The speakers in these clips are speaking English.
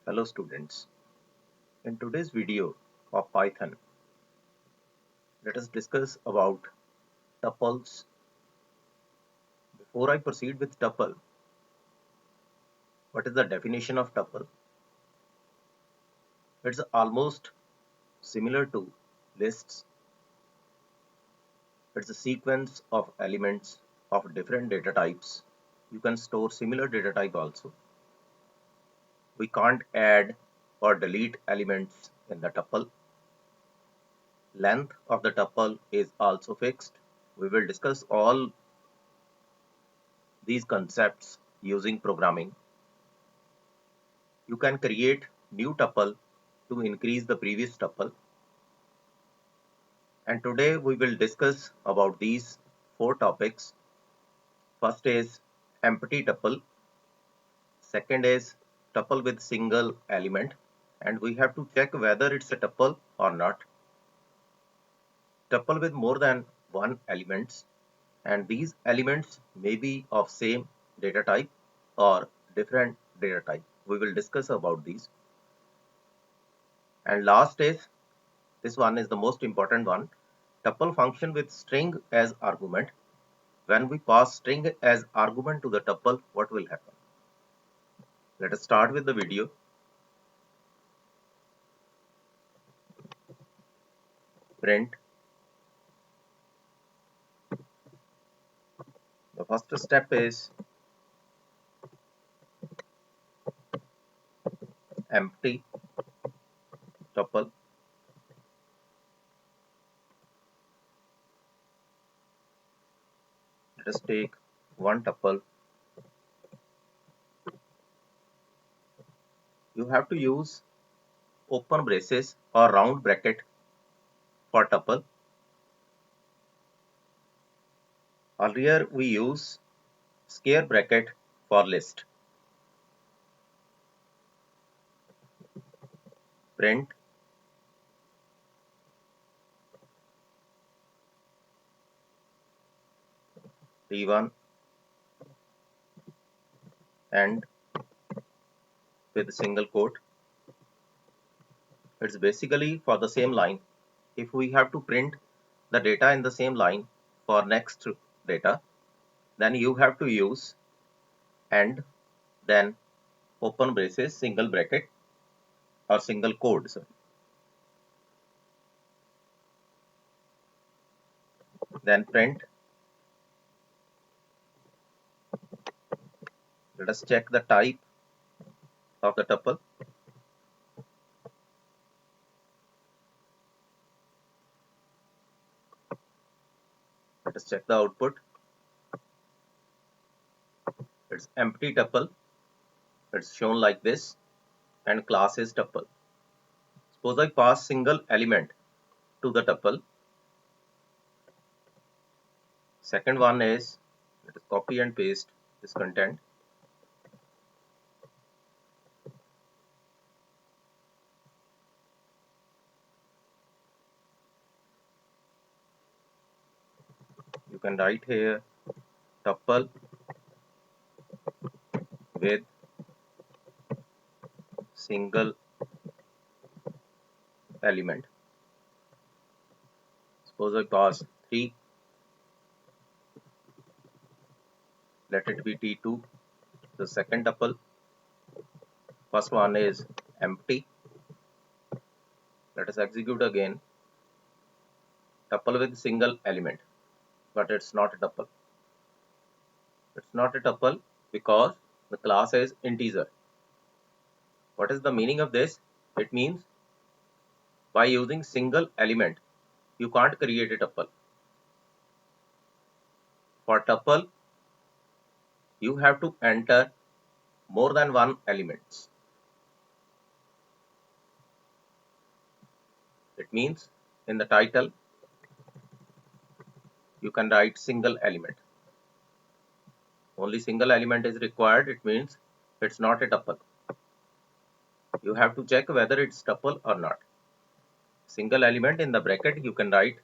Hello students, in today's video of Python, let us discuss about tuples. Before I proceed with tuple, what is the definition of tuple? It's almost similar to lists. It's a sequence of elements of different data types. You can store similar data type also. We can't add or delete elements in the tuple. Length of the tuple is also fixed. We will discuss all these concepts using programming. You can create new tuple to increase the previous tuple. And today we will discuss about these four topics. First is empty tuple. Second is tuple with single element. And we have to check whether it's a tuple or not. Tuple with more than one elements. And these elements may be of same data type or different data type. We will discuss about these. And last is, this one is the most important one, tuple function with string as argument. When we pass string as argument to the tuple, what will happen? Let us start with the video. Print. The first step is empty tuple. Let us take one tuple. You have to use open braces or round bracket for tuple. Earlier we use square bracket for list. Print T1 and with single quote. It's basically for the same line. If we have to print the data in the same line for next data, then you have to use and then open braces, single bracket or single quote. Then print. Let us check the type of the tuple. Let us check the output. It's empty tuple. It's shown like this and class is tuple. Suppose I pass single element to the tuple. Second one is, let us copy and paste this content. You can write here tuple with single element. Suppose I pass 3, let it be T2, the second tuple. First one is empty. Let us execute again. Tuple with single element, but it's not a tuple. It's not a tuple because the class is integer. What is the meaning of this? It means by using single element, you can't create a tuple. For tuple, you have to enter more than one elements. It means in the title, you can write single element. Only single element is required. It means it's not a tuple. You have to check whether it's tuple or not. Single element in the bracket, you can write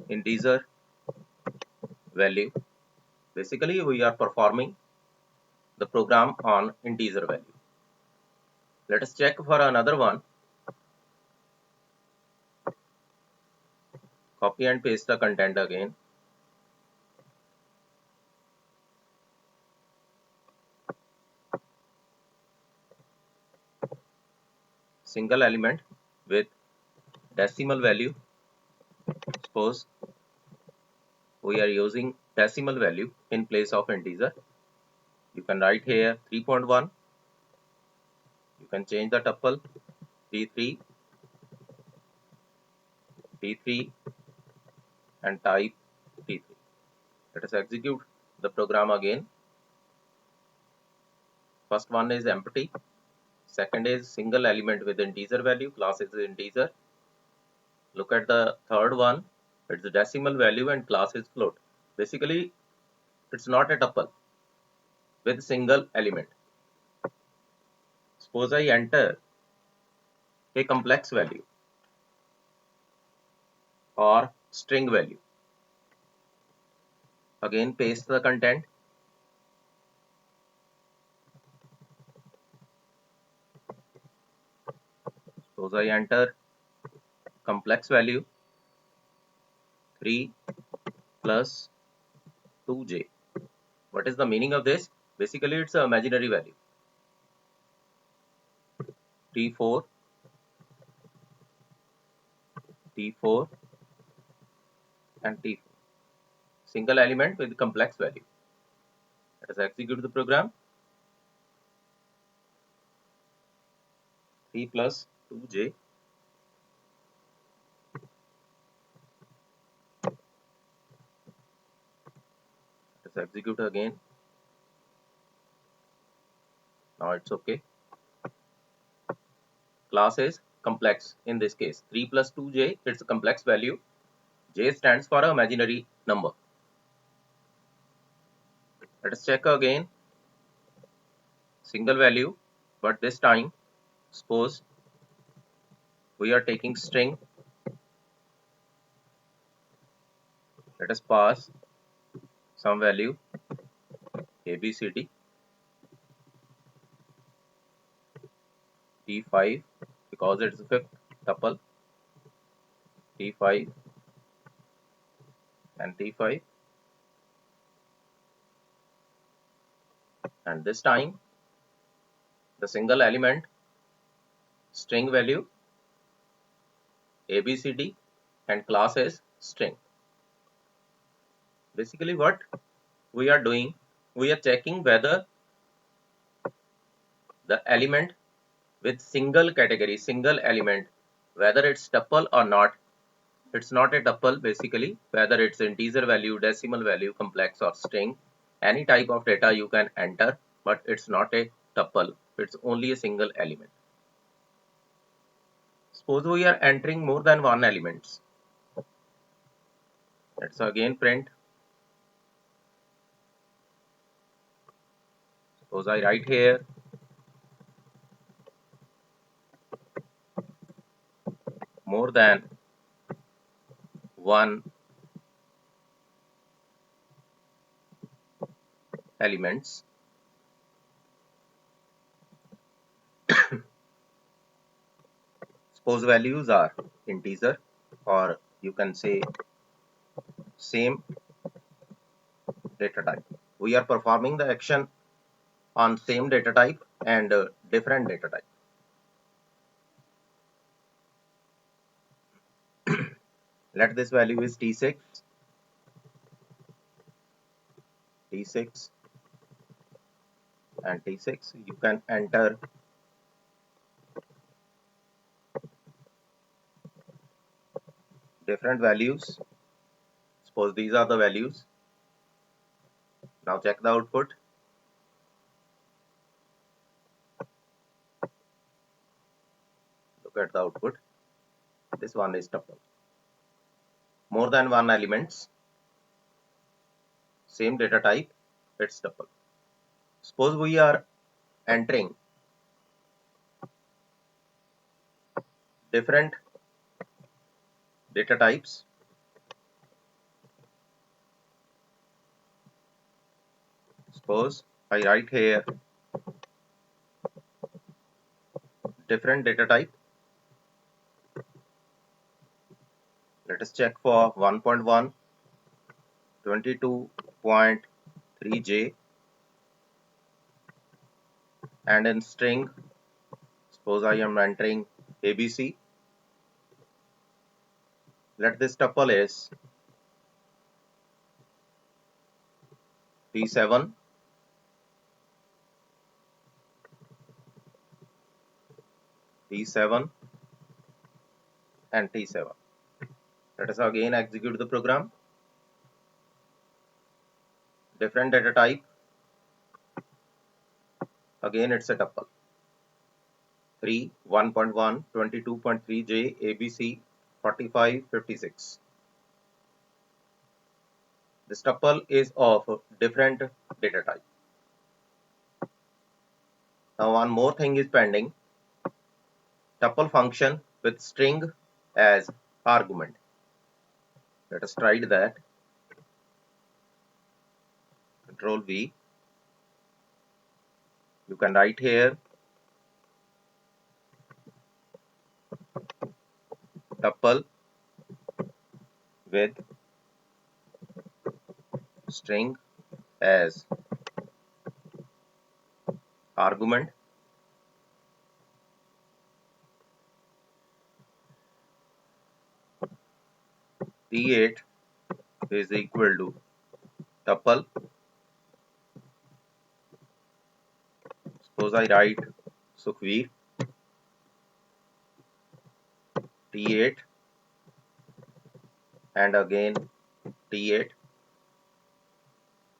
integer value Basically, we are performing the program on integer value. Let us check for another one. Copy and paste the content again. Single element with decimal value. Suppose we are using decimal value in place of integer. You can write here 3.1. You can change the tuple t3, t3 and type t3. Let us execute the program again. First one is empty. Second is single element with integer value. Class is integer. Look at the third one. It's a decimal value and class is float. Basically, it's not a tuple with single element. Suppose I enter a complex value or string value. Again, paste the content. Suppose I enter complex value 3 plus 2j. What is the meaning of this? Basically, it's an imaginary value. T4, T4 and T4. Single element with complex value. Let us execute the program. 3 plus 2j. Let us execute again. Now it's okay. Class is complex in this case. 3 plus 2j, it's a complex value. J stands for an imaginary number. Let us check again. Single value, but this time, suppose we are taking string. Let us pass some value ABCD T5 because it's the fifth tuple T5 and T5, and this time the single element string value ABCD and class is string. Basically, what we are doing, we are checking whether the element with single category, single element, whether it's tuple or not. It's not a tuple basically, whether it's integer value, decimal value, complex or string, any type of data you can enter, but it's not a tuple, it's only a single element. Suppose we are entering more than one elements. Let's again print. Suppose I write here more than one elements. Suppose values are integer, or you can say same data type. We are performing the action on same data type and different data type. Let this value is T6, T6 and T6. You can enter different values. Suppose these are the values. Now check the output. Look at the output. This one is tuple. More than one elements, same data type, it's tuple. Suppose we are entering different data types. Suppose I write here different data type. Let us check for 1.1, 22.3J, and in string, suppose I am entering ABC. Let this tuple is T7, T7, and T7. Let us again execute the program. Different data type. Again, it's a tuple. 3, 1.1, 22.3J, ABC, 45, 56. This tuple is of different data type. Now one more thing is pending. Tuple function with string as argument. Let us try that. Control V. You can write here tuple with string as argument. T8 is equal to tuple. Suppose I write Sukhveer. T8 and again T8.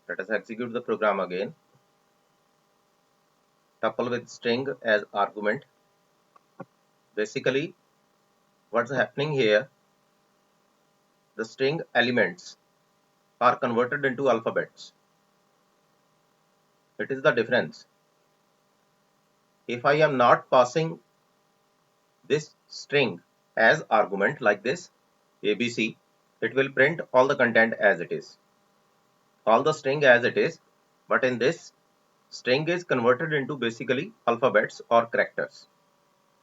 Let us execute the program again. Tuple with string as argument. Basically, what's happening here? The string elements are converted into alphabets. It is the difference. If I am not passing this string as argument like this, ABC, it will print all the content as it is. All the string as it is, but in this, string is converted into basically alphabets or characters,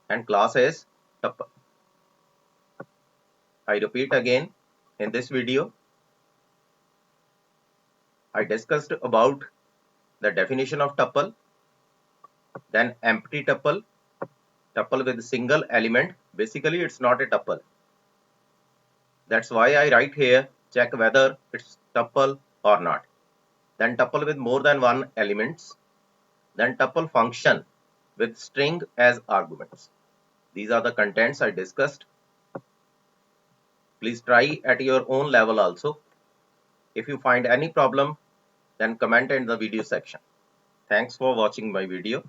and class is tuple. I repeat again, in this video, I discussed about the definition of tuple, then empty tuple, tuple with single element. Basically, it's not a tuple. That's why I write here, check whether it's tuple or not. Then tuple with more than one elements. Then tuple function with string as arguments. These are the contents I discussed. Please try at your own level also. If you find any problem, then comment in the video section. Thanks for watching my video.